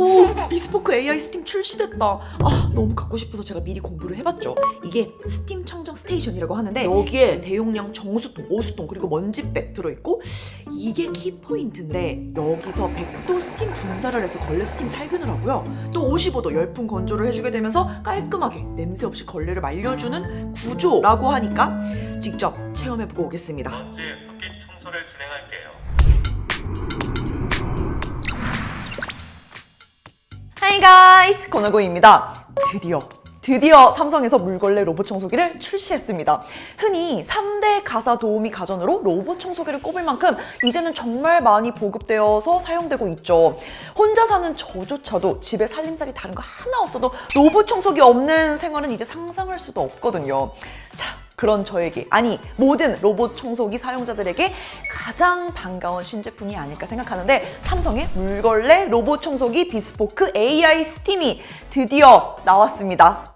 오, 비스포크 AI 스팀 출시됐다. 아, 너무 갖고 싶어서 제가 미리 공부를 해봤죠. 이게 스팀 청정 스테이션이라고 하는데 여기에 대용량 정수통, 오수통 그리고 먼지백 들어있고 이게 키포인트인데 여기서 100도 스팀 분사를 해서 걸레 스팀 살균을 하고요. 또 55도 열풍 건조를 해주게 되면서 깔끔하게 냄새 없이 걸레를 말려주는 구조라고 하니까 직접 체험해보고 오겠습니다. 먼지 흡기 청소를 진행할게요. Hi guys! 권호고입니다. 드디어 삼성에서 물걸레 로봇 청소기를 출시했습니다. 흔히 3대 가사 도우미 가전으로 로봇 청소기를 꼽을 만큼 이제는 정말 많이 보급되어서 사용되고 있죠. 혼자 사는 저조차도 집에 살림살이 다른 거 하나 없어도 로봇 청소기 없는 생활은 이제 상상할 수도 없거든요. 자, 그런 저에게, 아니 모든 로봇 청소기 사용자들에게 가장 반가운 신제품이 아닐까 생각하는데 삼성의 물걸레 로봇 청소기 비스포크 AI 스팀이 드디어 나왔습니다.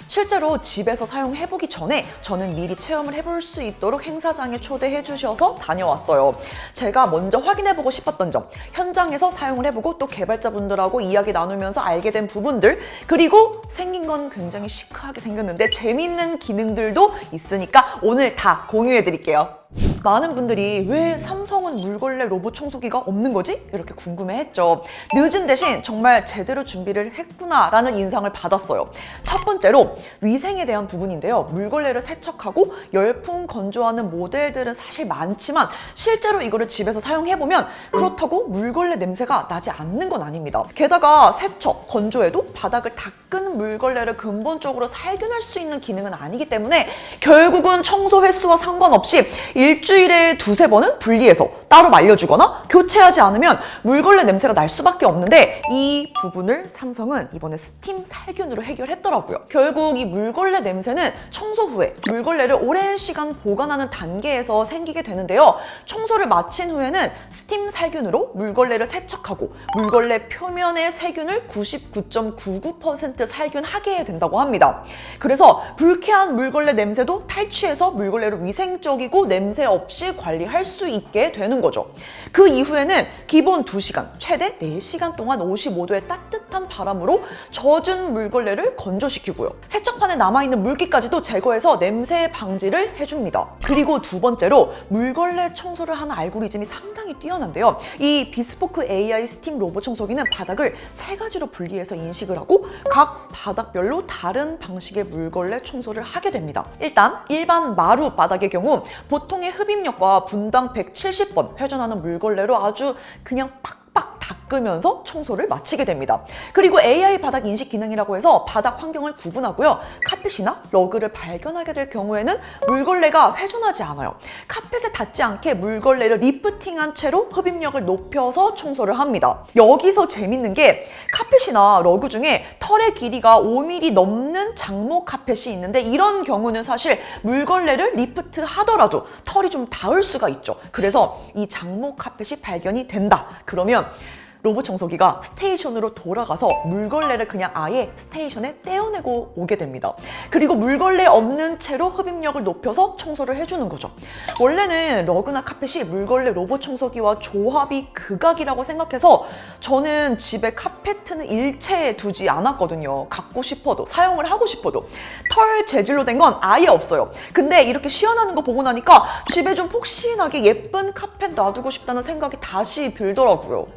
실제로 집에서 사용해보기 전에 저는 미리 체험을 해볼 수 있도록 행사장에 초대해 주셔서 다녀왔어요. 제가 먼저 확인해보고 싶었던 점, 현장에서 사용을 해보고 또 개발자분들하고 이야기 나누면서 알게 된 부분들, 그리고 생긴 건 굉장히 시크하게 생겼는데 재밌는 기능들도 있으니까 오늘 다 공유해드릴게요. 많은 분들이 왜 삼성은 물걸레 로봇 청소기가 없는 거지? 이렇게 궁금해했죠. 늦은 대신 정말 제대로 준비를 했구나라는 인상을 받았어요. 첫 번째로 위생에 대한 부분인데요. 물걸레를 세척하고 열풍 건조하는 모델들은 사실 많지만 실제로 이거를 집에서 사용해보면 그렇다고 물걸레 냄새가 나지 않는 건 아닙니다. 게다가 세척, 건조해도 바닥을 닦은 물걸레를 근본적으로 살균할 수 있는 기능은 아니기 때문에 결국은 청소 횟수와 상관없이 일주일에 두세 번은 분리해서 따로 말려주거나 교체하지 않으면 물걸레 냄새가 날 수밖에 없는데 이 부분을 삼성은 이번에 스팀 살균으로 해결했더라고요. 결국 이 물걸레 냄새는 청소 후에 물걸레를 오랜 시간 보관하는 단계에서 생기게 되는데요. 청소를 마친 후에는 스팀 살균으로 물걸레를 세척하고 물걸레 표면의 세균을 99.99% 살균하게 된다고 합니다. 그래서 불쾌한 물걸레 냄새도 탈취해서 물걸레를 위생적이고 냄새 없이 관리할 수 있게 되는 거죠. 그 이후에는 기본 2시간, 최대 4시간 동안 55도의 따뜻한 바람으로 젖은 물걸레를 건조시키고요. 세척판에 남아있는 물기까지도 제거해서 냄새 방지를 해줍니다. 그리고 두 번째로 물걸레 청소를 하는 알고리즘이 상당히 뛰어난데요. 이 비스포크 AI 스팀 로봇 청소기는 바닥을 3가지로 분리해서 인식을 하고 각 바닥별로 다른 방식의 물걸레 청소를 하게 됩니다. 일단 일반 마루 바닥의 경우 보통의 흡입력과 분당 170번 회전하는 물걸레로 아주 그냥 빡빡 닦으면서 청소를 마치게 됩니다. 그리고 AI 바닥 인식 기능이라고 해서 바닥 환경을 구분하고요. 카펫이나 러그를 발견하게 될 경우에는 물걸레가 회전하지 않아요. 카펫에 닿지 않게 물걸레를 리프팅한 채로 흡입력을 높여서 청소를 합니다. 여기서 재밌는 게 카펫이나 러그 중에 털의 길이가 5mm 넘는 장모 카펫이 있는데 이런 경우는 사실 물걸레를 리프트 하더라도 털이 좀 닿을 수가 있죠. 그래서 이 장모 카펫이 발견이 된다. 그러면 로봇 청소기가 스테이션으로 돌아가서 물걸레를 그냥 아예 스테이션에 떼어내고 오게 됩니다. 그리고 물걸레 없는 채로 흡입력을 높여서 청소를 해주는 거죠. 원래는 러그나 카펫이 물걸레 로봇 청소기와 조합이 극악이라고 생각해서 저는 집에 카페트는 일체 두지 않았거든요. 갖고 싶어도, 사용을 하고 싶어도. 털 재질로 된 건 아예 없어요. 근데 이렇게 시연하는 거 보고 나니까 집에 좀 폭신하게 예쁜 카펫 놔두고 싶다는 생각이 다시 들더라고요.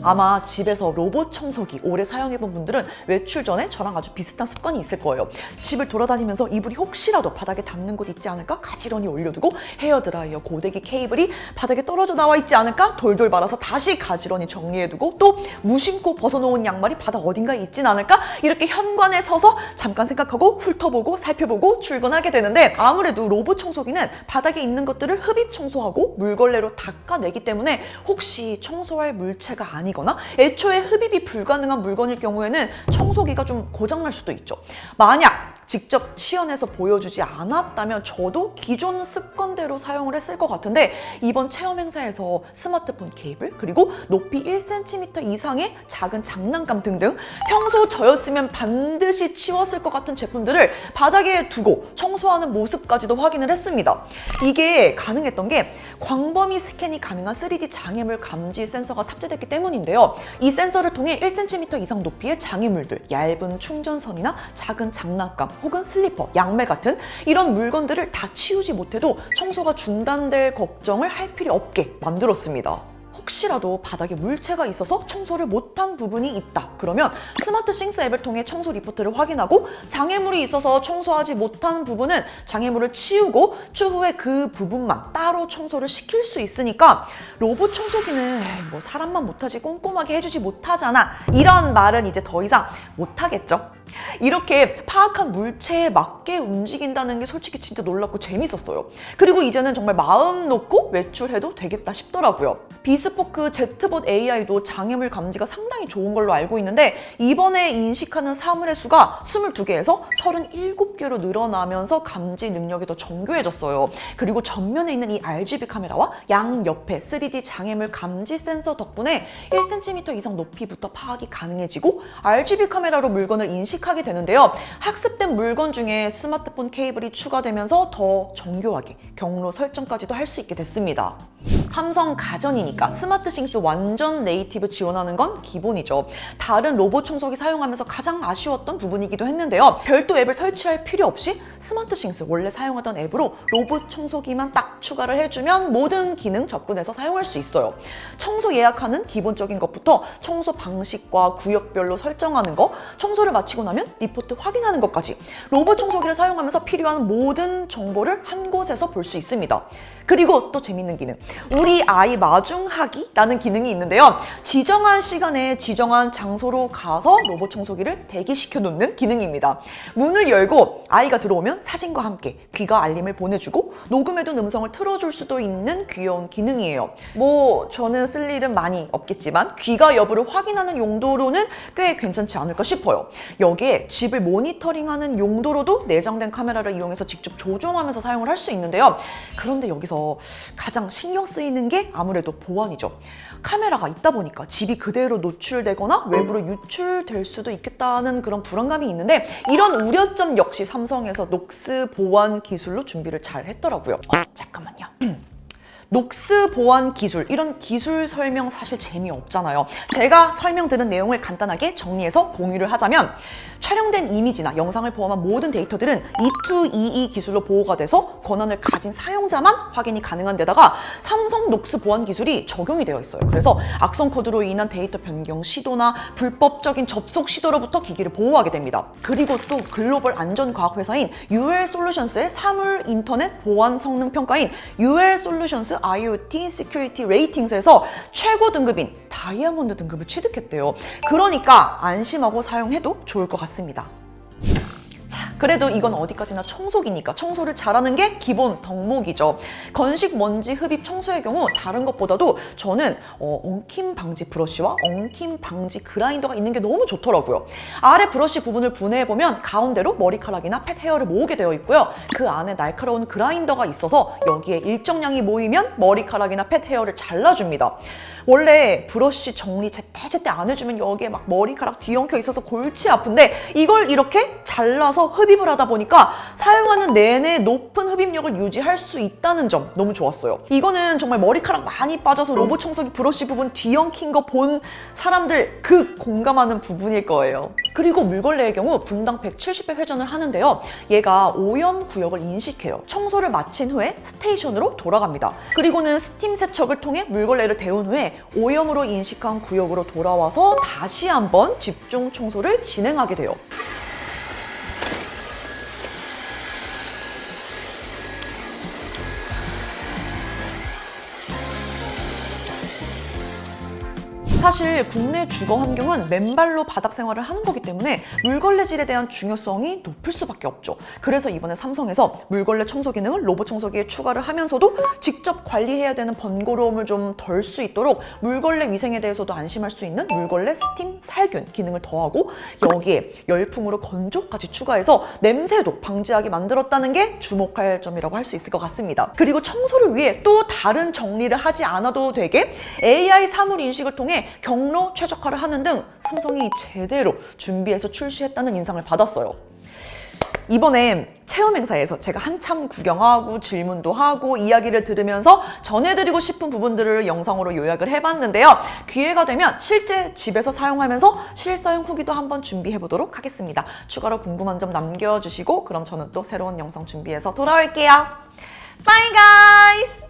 아마 집에서 로봇 청소기 오래 사용해본 분들은 외출 전에 저랑 아주 비슷한 습관이 있을 거예요. 집을 돌아다니면서 이불이 혹시라도 바닥에 닿는 곳 있지 않을까 가지런히 올려두고 헤어드라이어 고데기 케이블이 바닥에 떨어져 나와 있지 않을까 돌돌 말아서 다시 가지런히 정리해두고 또 무심코 벗어놓은 양말이 바닥 어딘가에 있진 않을까 이렇게 현관에 서서 잠깐 생각하고 훑어보고 살펴보고 출근하게 되는데 아무래도 로봇 청소기는 바닥에 있는 것들을 흡입 청소하고 물걸레로 닦아내기 때문에 혹시 청소할 물체가 아니거나 애초에 흡입이 불가능한 물건일 경우에는 청소기가 좀 고장날 수도 있죠. 만약 직접 시연해서 보여주지 않았다면 저도 기존 습관대로 사용을 했을 것 같은데 이번 체험 행사에서 스마트폰 케이블 그리고 높이 1cm 이상의 작은 장난감 등등 평소 저였으면 반드시 치웠을 것 같은 제품들을 바닥에 두고 청소하는 모습까지도 확인을 했습니다. 이게 가능했던 게 광범위 스캔이 가능한 3D 장애물 감지 센서가 탑재됐기 때문인데요. 이 센서를 통해 1cm 이상 높이의 장애물들, 얇은 충전선이나 작은 장난감 혹은 슬리퍼, 양말 같은 이런 물건들을 다 치우지 못해도 청소가 중단될 걱정을 할 필요 없게 만들었습니다. 혹시라도 바닥에 물체가 있어서 청소를 못한 부분이 있다. 그러면 스마트 싱스 앱을 통해 청소 리포트를 확인하고 장애물이 있어서 청소하지 못한 부분은 장애물을 치우고 추후에 그 부분만 따로 청소를 시킬 수 있으니까 로봇 청소기는 뭐 사람만 못하지 꼼꼼하게 해주지 못하잖아. 이런 말은 이제 더 이상 못하겠죠. 이렇게 파악한 물체에 맞게 움직인다는 게 솔직히 진짜 놀랍고 재밌었어요. 그리고 이제는 정말 마음 놓고 외출해도 되겠다 싶더라고요. 비스포크 제트봇 AI도 장애물 감지가 상당히 좋은 걸로 알고 있는데 이번에 인식하는 사물의 수가 22개에서 37개로 늘어나면서 감지 능력이 더 정교해졌어요. 그리고 전면에 있는 이 RGB 카메라와 양옆에 3D 장애물 감지 센서 덕분에 1cm 이상 높이부터 파악이 가능해지고 RGB 카메라로 물건을 인식하게 되는데요. 학습된 물건 중에 스마트폰 케이블이 추가되면서 더 정교하게 경로 설정까지도 할 수 있게 됐습니다. 삼성 가전이니까 스마트 싱스 완전 네이티브 지원하는 건 기본이죠. 다른 로봇 청소기 사용하면서 가장 아쉬웠던 부분이기도 했는데요. 별도 앱을 설치할 필요 없이 스마트 싱스 원래 사용하던 앱으로 로봇 청소기만 딱 추가를 해주면 모든 기능 접근해서 사용할 수 있어요. 청소 예약하는 기본적인 것부터 청소 방식과 구역별로 설정하는 거, 청소를 마치고 나면 리포트 확인하는 것까지 로봇 청소기를 사용하면서 필요한 모든 정보를 한 곳에서 볼 수 있습니다. 그리고 또 재밌는 기능, 우리 아이 마중하기라는 기능이 있는데요. 지정한 시간에 지정한 장소로 가서 로봇 청소기를 대기시켜 놓는 기능입니다. 문을 열고 아이가 들어오면 사진과 함께 귀가 알림을 보내주고 녹음해둔 음성을 틀어줄 수도 있는 귀여운 기능이에요. 뭐 저는 쓸 일은 많이 없겠지만 귀가 여부를 확인하는 용도로는 꽤 괜찮지 않을까 싶어요. 여기에 집을 모니터링하는 용도로도 내장된 카메라를 이용해서 직접 조종하면서 사용을 할 수 있는데요. 그런데 여기서 가장 신경 쓰이는 게 아무래도 보안이죠. 카메라가 있다 보니까 집이 그대로 노출되거나 외부로 유출될 수도 있겠다는 그런 불안감이 있는데 이런 우려점 역시 삼성에서 녹스 보안 기술로 준비를 잘 했더라고요. 잠깐만요. 녹스 보안 기술, 이런 기술 설명 사실 재미없잖아요. 제가 설명드린 내용을 간단하게 정리해서 공유를 하자면 촬영된 이미지나 영상을 포함한 모든 데이터들은 E2EE 기술로 보호가 돼서 권한을 가진 사용자만 확인이 가능한 데다가 삼성 녹스 보안 기술이 적용이 되어 있어요. 그래서 악성 코드로 인한 데이터 변경 시도나 불법적인 접속 시도로부터 기기를 보호하게 됩니다. 그리고 또 글로벌 안전과학 회사인 UL 솔루션스의 사물 인터넷 보안 성능 평가인 UL 솔루션스 IoT Security Ratings에서 최고 등급인 다이아몬드 등급을 취득했대요. 그러니까 안심하고 사용해도 좋을 것 같습니다. 그래도 이건 어디까지나 청소기니까 청소를 잘하는 게 기본 덕목이죠. 건식 먼지 흡입 청소의 경우 다른 것보다도 저는 엉킴 방지 브러쉬와 엉킴 방지 그라인더가 있는 게 너무 좋더라고요. 아래 브러쉬 부분을 분해해보면 가운데로 머리카락이나 펫 헤어를 모으게 되어 있고요. 그 안에 날카로운 그라인더가 있어서 여기에 일정량이 모이면 머리카락이나 펫 헤어를 잘라줍니다. 원래 브러쉬 정리 제때제때 안 해주면 여기에 막 머리카락 뒤엉켜 있어서 골치 아픈데 이걸 이렇게 잘라서 흡입을 하다 보니까 사용하는 내내 높은 흡입력을 유지할 수 있다는 점 너무 좋았어요. 이거는 정말 머리카락 많이 빠져서 로봇 청소기 브러쉬 부분 뒤엉킨 거 본 사람들 공감하는 부분일 거예요. 그리고 물걸레의 경우 분당 170회 회전을 하는데요. 얘가 오염 구역을 인식해요. 청소를 마친 후에 스테이션으로 돌아갑니다. 그리고는 스팀 세척을 통해 물걸레를 데운 후에 오염으로 인식한 구역으로 돌아와서 다시 한번 집중 청소를 진행하게 돼요. 사실 국내 주거 환경은 맨발로 바닥 생활을 하는 거기 때문에 물걸레질에 대한 중요성이 높을 수밖에 없죠. 그래서 이번에 삼성에서 물걸레 청소 기능을 로봇 청소기에 추가를 하면서도 직접 관리해야 되는 번거로움을 좀 덜 수 있도록 물걸레 위생에 대해서도 안심할 수 있는 물걸레 스팀 살균 기능을 더하고 여기에 열풍으로 건조까지 추가해서 냄새도 방지하게 만들었다는 게 주목할 점이라고 할 수 있을 것 같습니다. 그리고 청소를 위해 또 다른 정리를 하지 않아도 되게 AI 사물 인식을 통해 경로 최적화를 하는 등 삼성이 제대로 준비해서 출시했다는 인상을 받았어요. 이번에 체험 행사에서 제가 한참 구경하고 질문도 하고 이야기를 들으면서 전해드리고 싶은 부분들을 영상으로 요약을 해봤는데요. 기회가 되면 실제 집에서 사용하면서 실사용 후기도 한번 준비해보도록 하겠습니다. 추가로 궁금한 점 남겨주시고 그럼 저는 또 새로운 영상 준비해서 돌아올게요. Bye guys!